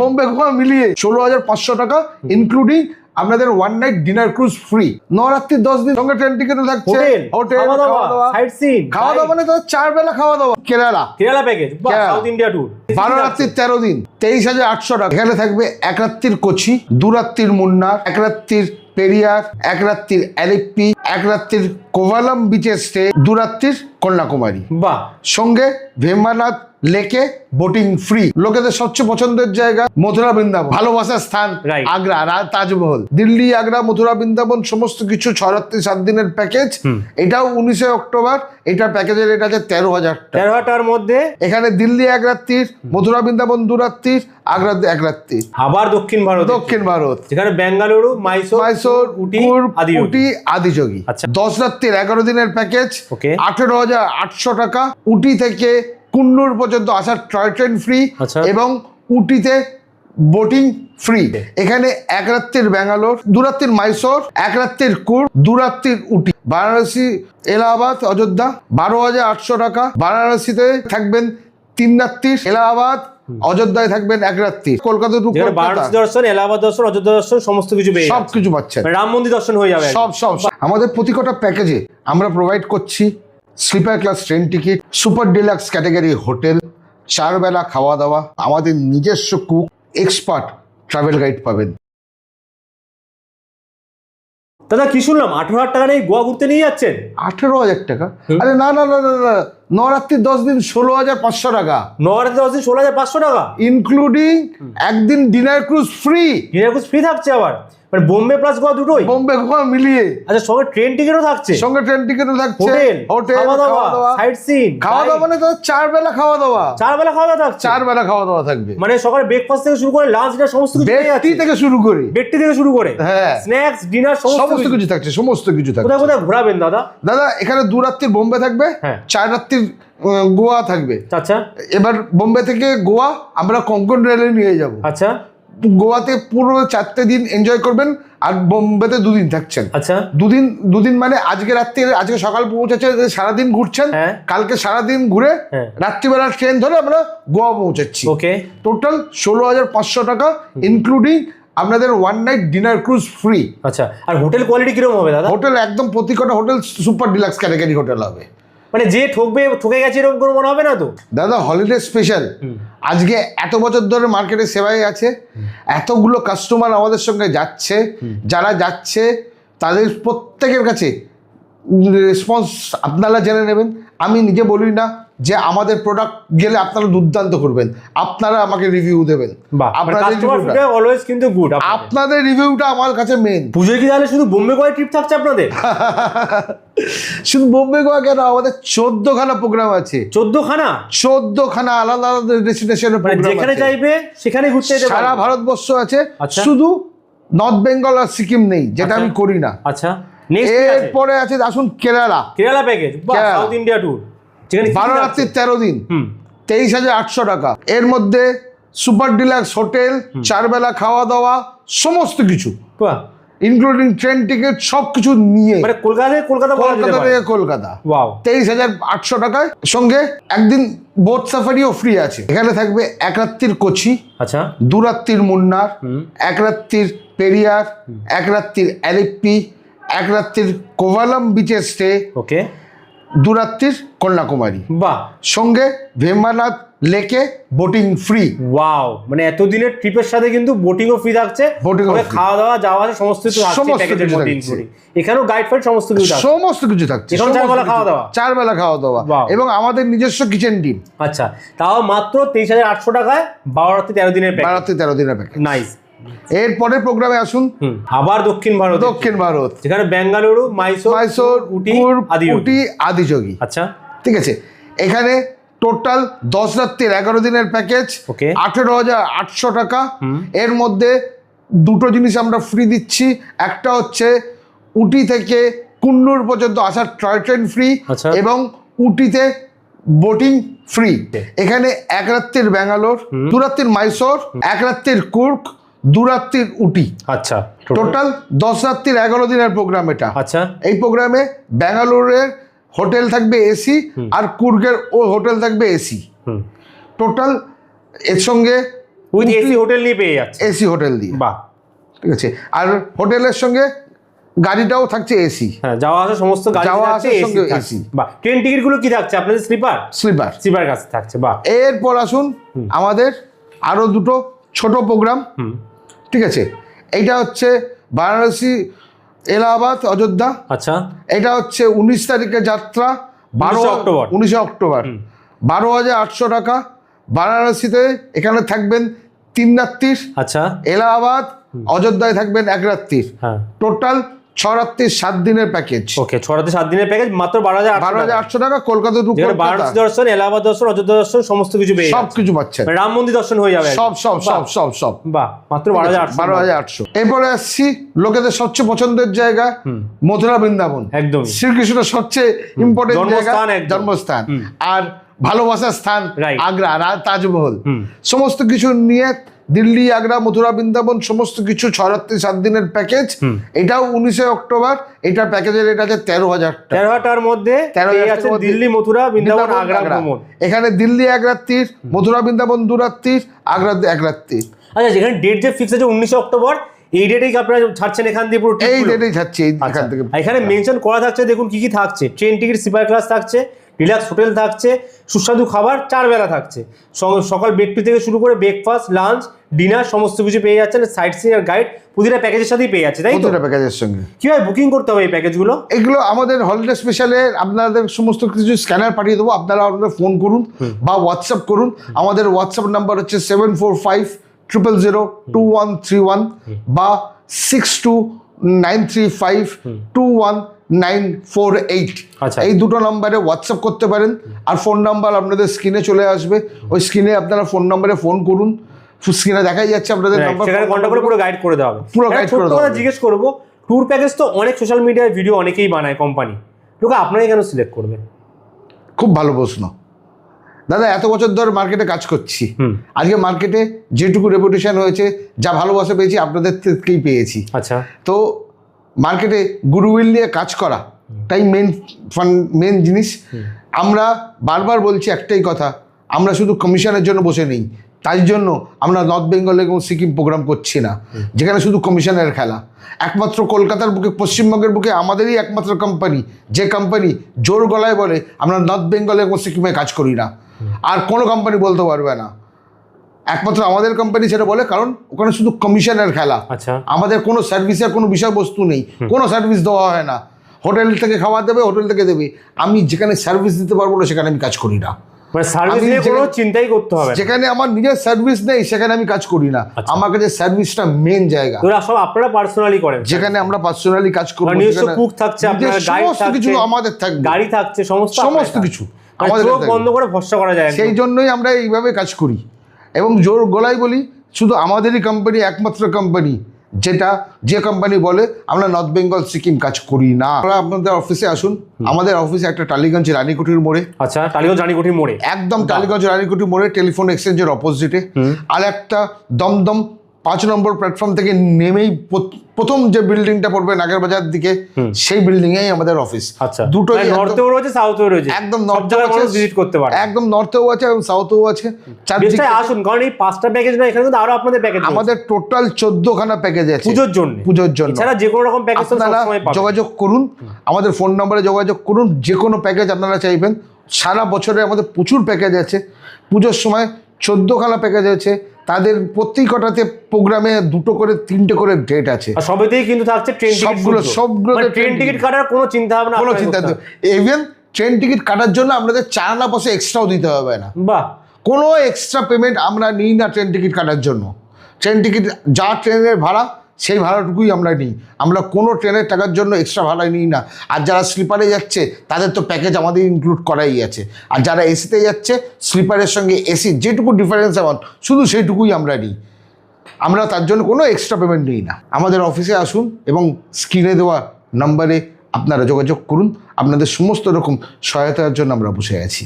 বোম্বে গোয়া মিলিয়ে 16,500 টাকা, ইনক্লুডিং আপনাদের one night dinner cruise free, নরাত্রি 10 দিন, সঙ্গে ট্রেন টিকিটও থাকছে, হোটেল খাওয়া দাওয়া, সাইট সিন, খাওয়া দাওয়া মানে তো 4 বেলা খাওয়া দাওয়া, Kerala package, south India tour, 12 রাত্রি 13 দিন, 23,800 টাকা। এখানে থাকবে 1 রাত্রির কোচি, 2 রাত্রির মুন্নার, 1 রাত্রির পেরিয়ার, 1 রাত্রির অ্যালিপ্পি, 1 রাত্রির কোভালাম বিচের স্টে, 2 রাত্রির কন্যাকুমারী, বাহ, সঙ্গে ভেম্বানাথ লেকে বোটিং ফ্রি। লোকেদের সবচেয়ে পছন্দের জায়গা মথুরা বৃন্দাবন, ভালোবাসার স্থান আগ্রা, তাজমহল, দিল্লি, আগ্রা, মথুরা বৃন্দাবন সমস্ত কিছু 6 রাত্রি 7 দিনের প্যাকেজ। এটাও 19 অক্টোবর। এটার প্যাকেজের রেট আছে 13,000 টাকা। 13,000 টাকার মধ্যে এখানে দিল্লি 1 রাত্রির, মথুরা বৃন্দাবন 2 রাত্রির, আগ্রা 1 রাত্রি। আবার দক্ষিণ ভারত যেখানে বেঙ্গালুরু, মাইসোর, উটি, আদিযোগী। 10 রাত্রির 11 দিনের প্যাকেজ, 18,800 টাকা। উটি থেকে কুন্নুর পর্যন্ত আসার টয় ট্রেন ফ্রি এবং উটিতে বোটিং ফ্রি। এখানে 1 রাত্রির ব্যাঙ্গালোর, 2 রাত্রির মাইসোর, 1 রাত্রির কুর্গ, 2 রাত্রির উটি। বারাণসী, এলাহাবাদ, অযোধ্যা 12,800 টাকা। বারাণসীতে থাকবেন 3 রাত্রির, এলাহাবাদ, অযোধ্যায় থাকবেন 1 রাত্রি। কলকাতা টু বারাণসী দর্শন, এলাহাবাদ দর্শন, অযোধ্যা দর্শন সমস্ত কিছু পেয়ে সব কিছু পাচ্ছেন, রাম মন্দির দর্শন হয়ে যাবে সব। আমাদের প্রতিটা প্যাকেজে আমরা প্রোভাইড করছি sleeper class train ticket, super deluxe category hotel, 4 বেলা খাওয়া দাওয়া, আমাদের নিজস্ব কুক, এক্সপার্ট ট্রাভেল গাইড পাবেন। দাদা কি শুনলাম 18,000 টাকা নেই গোয়া ঘুরতে নিয়ে যাচ্ছেন? 18,000 টাকা? আরে না, 9 রাত্রি 10 দিন 16,500 টাকা। 9 রাত্রি 10 দিন 16,500 টাকা, ইনক্লুডিং একদিন dinner cruise free. Dinner cruise free থাকছে আবার, মানে বোম্বে প্লাস গোয়া দুটোই, বোম্বে গোয়া মিলিয়ে। আচ্ছা, সঙ্গে ট্রেন টিকিটও থাকছে, হোটেল খাওয়া দাওয়া, সাইট সিন, খাওয়া দাওয়া মানে তো 4 বেলা খাওয়া দাওয়া, 4 বেলা খাওয়া দাওয়া থাকছে, 4 বেলা খাওয়া দাওয়া থাকবে। মানে সকালে ব্রেকফাস্ট থেকে শুরু করে লাঞ্চ ডিনার সমস্ত কিছু বেডটি থেকে শুরু করে হ্যাঁ, স্ন্যাক্স ডিনার সমস্ত কিছু থাকছে, সমস্ত কিছু থাকছে। কোথায় কোথায় ঘোরাবেন দাদা? এখানে 2 রাত্রির বোম্বে থাকবে, 4 রাত্রির গোয়া থাকবে। আচ্ছা, এবার বোম্বে থেকে গোয়া আমরা কোঙ্কন রেলে নিয়ে যাব। আচ্ছা, গোয়াতে পুরো 4টে দিন এনজয় করবেন, আর বোম্বেতে 2 দিন থাকছেন। আচ্ছা, 2 দিন মানে আজকে সকাল পৌঁছেছে, সারাদিন ঘুরছেন, কালকে সারাদিন ঘুরে রাত্রিবেলা ট্রেন ধরে আমরা গোয়া পৌঁছাচ্ছি। ওকে, টোটাল 16,500 টাকা, ইনক্লুডিং আপনাদের one night dinner cruise free. আচ্ছা, আর হোটেল কোয়ালিটি কিরকম হবে দাদা? হোটেল একদম প্রতিটা hotel super deluxe category hotel হবে, মানে যে ঠকে গেছে এরকম কোনো মনে হবে না তো? দাদা হলিডে স্পেশাল। আজকে এত বছর ধরে মার্কেটে সেবায় আছে, এতগুলো কাস্টমার আমাদের সঙ্গে যাচ্ছে, যারা যাচ্ছে তাদের প্রত্যেকের কাছে রেসপন্স আপনারা জেনে নেবেন। আমি নিজে বলি না যে আমাদের প্রোডাক্ট গেলে আপনারা দুর্দান্ত করবেন, আপনারা আমাকে রিভিউ দেবেন। আপনাদের রিভিউটা আমার কাছে মেন। পুজোয় কি তাহলে শুধু বোম্বে গোয়া ট্রিপ থাকছে আপনাদের? শুধু বোম্বে গোয়া কেন, আমাদের 14খানা প্রোগ্রাম আছে। 14খানা আলাদা আলাদা ডেস্টিনেশনের প্রোগ্রাম, যেখানে চাইবে সেখানে ঘুরতে যেতে পারবে। সারা ভারতবর্ষ আছে, শুধু নর্থ বেঙ্গল আর সিকিম নেই, যেটা আমি করি না। আচ্ছা, এরপরে আছে আসুন Kerala package, south India tour, 12 রাত্রি 13 দিন, 23,800 টাকা। এর মধ্যে সুপার ডিলাক্স হোটেল, 4 বেলা খাওয়া দাওয়া সমস্ত কিছু, ইনক্লুডিং ট্রেন টিকিট, সবকিছু নিয়ে, মানে কলকাতা থেকে কলকাতা 23,800 টাকায়। সঙ্গে একদিন বোট সাফারিও ফ্রি আছে। এখানে থাকবে 1 রাত্রির কোচি, আচ্ছা, 2 রাত্রির মুন্নার, 1 রাত্রির পেরিয়ার, 1 রাত্রির অ্যালিপ্পি, 1 রাত্রির কোভালাম বিচের স্টে, ওকে, 2 রাত্রির কন্যাকুমারী, বাহ, সঙ্গে ভেম্বানাথ লেকে বোটিং ফ্রি। ওয়াও, মানে এতদিনের ট্রিপের সাথে কিন্তু বোটিংও ফ্রি থাকছে, খাওয়া দাওয়া যাওয়া সমস্ত কিছু থাকছে, এখানেও গাইড ফাইড সমস্ত কিছু থাকছে। 4 বেলা খাওয়া দাওয়া এবং আমাদের নিজস্ব কিচেন টিম। আচ্ছা, তাও মাত্র 23,800 টাকায় 12 রাত্রি 13 দিনের প্যাকেজ। নাইস। এরপরে প্রোগ্রামে আসুন আবার দক্ষিণ ভারত যেখানে বেঙ্গালুরু, মাইসোর, উটি, আদিযোগী। আচ্ছা, ঠিক আছে। এখানে টোটাল 10 রাত্রির 11 দিনের প্যাকেজ, 18,800 টাকা। এর মধ্যে 2টো জিনিস আমরা ফ্রি দিচ্ছি। একটা হচ্ছে উটি থেকে কুন্নুর পর্যন্ত আসার টয় ট্রেন ফ্রি এবং উটিতে বোটিং ফ্রি। এখানে 1 রাত্রির ব্যাঙ্গালোর, 2 রাত্রির মাইসোর, 1 রাত্রির কুর্গ, 2 রাত্রির উটি। আচ্ছা, টোটাল 10 রাত্রির 11 দিনের প্রোগ্রাম এটা। আচ্ছা, এই প্রোগ্রামে ব্যাঙ্গালোরের হোটেল থাকবে এসি আর কুর্গের হোটেল থাকবে এসি। টোটাল এর সঙ্গে উইথ এসি হোটেল নিয়ে পেয়ে যাচ্ছে, এসি হোটেল দিয়ে। বাহ, ঠিক আছে। আর হোটেলের সঙ্গে গাড়িটাও থাকছে এসি, হ্যাঁ, যাওয়া আসা সমস্ত গাড়ি থাকছে এসি। বাহ, ট্রেন টিকিট গুলো কি থাকছে আপনাদের? স্লিপার কাছে থাকছে। বাহ, এরপর আসুন আমাদের আরো দুটো ছোট প্রোগ্রাম। ঠিক আছে, এইটা হচ্ছে বারাণসী, এলাহাবাদ, অযোধ্যা। আচ্ছা, এটা হচ্ছে 19 তারিখে যাত্রা, 19 অক্টোবর, 12,800 টাকা। বারাণসীতে এখানে থাকবেন 3 রাত্রির। আচ্ছা, এলাহাবাদ, অযোধ্যায় থাকবেন 1 রাত্রির। হ্যাঁ, টোটাল 6 রাত্রি 7 দিনের প্যাকেজ। ওকে, 6 রাত্রি 7 দিনের প্যাকেজ মাত্র 12,800 টাকা। কলকাতা টু কলকাতা, বারাণসী দর্শন, এলাহাবাদ দর্শন, অযোধ্যা দর্শন সমস্ত কিছু পেয়ে সব কিছু পাচ্ছেন। রাম মন্দির দর্শন হয়ে যাবে সব। বাহ, মাত্র 12,800। এরপরে আসছি লোকেদের সবচেয়ে পছন্দের জায়গা, মথুরা বৃন্দাবন। একদম শ্রীকৃষ্ণের সবচেয়ে ইম্পর্টেন্ট জায়গা, জন্মস্থান আর ভালোবাসার স্থান আগ্রা, তাজমহল, সমস্ত কিছু নিয়ে দিল্লি, আগ্রা, মথুরা, বৃন্দাবন সমস্ত কিছু 6 রাত্রি 7 দিনের প্যাকেজ। এটাও 19 অক্টোবর। এটা প্যাকেজের রেট আছে 13,000 টাকা। 13,000 মধ্যে দিল্লি, মথুরা, বৃন্দাবন, আগ্রা ভ্রমণ। এখানে দিল্লি 1 রাত্রির, মথুরা বৃন্দাবন 2 রাত্রির, আগ্রা 1 রাত্রির। আচ্ছা, যেখানে ডেট যে ফিক্স আছে 19 অক্টোবর, এই ডেটেই আপনারা ছাড়ছেন এখান দিয়ে পুরো? এই ডেটেই ছাড়ছি এখান থেকে। এখানে মেনশন করা থাকছে, দেখুন কি কি থাকছে। ট্রেন টিকিট, স্লিপার ক্লাস থাকছে, রিল্যাক্স হোটেল থাকছে, সুস্বাদু খাবার 4 বেলা থাকছে, সকাল ব্রেকফাস্ট থেকে শুরু করে ব্রেকফাস্ট, লাঞ্চ, ডিনার সমস্ত কিছু পেয়ে যাচ্ছেন। সাইট সিইং আর গাইড প্রতিটা প্যাকেজের সাথেই পেয়ে যাচ্ছে, তাই তো? প্রতিটা প্যাকেজের সঙ্গে। কিভাবে বুকিং করতে হবে এই প্যাকেজগুলো? এগুলো আমাদের হলিডে স্পেশালে আপনাদের সমস্ত কিছু স্ক্যানার পাঠিয়ে দেবো, আপনারা আপনাদের ফোন করুন বা হোয়াটসঅ্যাপ করুন। আমাদের হোয়াটসঅ্যাপ নাম্বার হচ্ছে 7450002131 বা 6293521948। এই দুটো নাম্বারে হোয়াটসঅ্যাপ করতে পারেন। আর ফোন নাম্বার আপনাদের স্ক্রিনে চলে আসবে, ওই স্ক্রিনে আপনারা ফোন নাম্বারে ফোন করুন। স্ক্রিনে দেখাই যাচ্ছে আপনাদের নাম্বার, সেখানে কন্টাক্ট করে পুরো গাইড করে দেওয়া হবে। পুরো গাইড করে দেওয়া হবে। জিজ্ঞেস করব, ট্যুর প্যাকেজ তো অনেক সোশ্যাল মিডিয়ায় ভিডিও অনেকেই বানায় কোম্পানি, লোকে আপনারাই কেন সিলেক্ট করবে? খুব ভালো প্রশ্ন দাদা। এত বছর ধরে মার্কেটে কাজ করছি, আজকে মার্কেটে যেটুকু রেপুটেশন হয়েছে, যা ভালোবাসা পেয়েছি আপনাদের থেকেই পেয়েছি। আচ্ছা, তো মার্কেটে গুডউইল নিয়ে কাজ করা তাই মেন জিনিস। আমরা বারবার বলছি একটাই কথা, আমরা শুধু কমিশনের জন্য বসে নেই। তাই জন্য আমরা নর্থ বেঙ্গল এবং সিকিম প্রোগ্রাম করছি না, যেখানে শুধু কমিশনের খেলা। একমাত্র কলকাতার বুকে, পশ্চিমবঙ্গের বুকে আমাদেরই একমাত্র কোম্পানি, যে কোম্পানি জোর গলায় বলে আমরা নর্থ বেঙ্গল এবং সিকিমে কাজ করি না। আর কোনো কোম্পানি বলতে পারবে না, একমাত্র আমাদের কোম্পানি সেটা বলে, কারণ ওখানে শুধু কমিশনের খেলা। আচ্ছা, আমাদের কোনো সার্ভিসের কোনো বিষয়বস্তু নেই, কোনো সার্ভিস দেওয়া হয় না। হোটেল থেকে খাবার দেবে, হোটেল থেকে দেবে। আমি যেখানে সার্ভিস দিতে পারবো না সেখানে আমি কাজ করি না। চিন্তাই করতে হবে, যেখানে আমার নিজের সার্ভিস নেই সেখানে আমি কাজ করি না। আমার কাছে সার্ভিসটা মেন জায়গা। সব আপনারা পার্সোনালি করেন, যেখানে আমরা পার্সোনালি কাজ করব। নিজস্ব কুক থাকছে, আপনার সমস্ত কিছু আমাদের থাকবে, গাড়ি থাকছে, সমস্ত কিছু আমাদের বন্ধ করে ভরসা করা যায়। সেই জন্যই আমরা এইভাবে কাজ করি এবং জোর গলায় বলি শুধু আমাদেরই কোম্পানি, একমাত্র কোম্পানি যে কোম্পানি বলে আমরা নর্থ বেঙ্গল সিকিম কাজ করি না। আপনাদের অফিসে আসুন, আমাদের অফিসে একটা টালিগঞ্জ রানীকুঠির মোড়ে। আচ্ছা, টালিগঞ্জ রানীকুঠির মোড়ে, একদম টালিগঞ্জ রানীকুঠির মোড়ে টেলিফোন এক্সচেঞ্জের অপোজিটে। আর একটা দমদম 5 নম্বর প্ল্যাটফর্ম থেকে নেমেই প্রথম যে বিল্ডিংটা পড়বে নাগের বাজার দিকে, সেই বিল্ডিং এই আমাদের অফিস। আচ্ছা, দুটোই নর্থেও রয়েছে, সাউথেও রয়েছে। একদম নর্থেও আছে, ভিজিট করতে পারে। একদম নর্থেও আছে এবং সাউথেও আছে। চারদিকে আসুন, কারণ এই 5টা প্যাকেজ না, এখানে কিন্তু আরো আপনাদের প্যাকেজ, আমাদের টোটাল 14খানা প্যাকেজ আছে পুজোর জন্য। এছাড়া যে কোনো রকম প্যাকেজ আপনারা যোগাযোগ করুন, আমাদের ফোন নম্বরে যোগাযোগ করুন। যে কোনো প্যাকেজ আপনারা চাইবেন, সারা বছরে আমাদের প্রচুর প্যাকেজ আছে। পুজোর সময় 14খানা প্যাকেজ আছে, তাদের প্রত্যেকটাতে প্রোগ্রামে 2 করে 3টে করে ডেট আছে। সবেতেই কিন্তু থাকছে ট্রেন টিকিট, সবগুলোতে ট্রেন টিকিট কাটার কোনো চিন্তা ভাবনা, কোনো চিন্তা নেই। ইভেন ট্রেন টিকিট কাটার জন্য আপনাদের 4 আনা পয়সা এক্সট্রাও দিতে হবে না। বাহ, কোনো এক্সট্রা পেমেন্ট আমরা নিই না ট্রেন টিকিট কাটার জন্য। ট্রেন টিকিট যা ট্রেনের ভাড়া সেই ভাড়াটুকুই আমরা নিই, আমরা কোনো ট্রেনের টাকার জন্য এক্সট্রা ভাড়া নিই না। আর যারা স্লিপারে যাচ্ছে তাদের তো প্যাকেজ আমাদের ইনক্লুড করাই আছে। আর যারা এসিতে যাচ্ছে, স্লিপারের সঙ্গে এসি যেটুকু ডিফারেন্স অ্যামাউন্ট শুধু সেইটুকুই আমরা নিই, আমরা তার জন্য কোনো এক্সট্রা পেমেন্ট নিই না। আমাদের অফিসে আসুন এবং স্ক্রিনে দেওয়া নাম্বারে আপনারা যোগাযোগ করুন, আপনাদের সমস্ত রকম সহায়তার জন্য আমরা বসে আছি।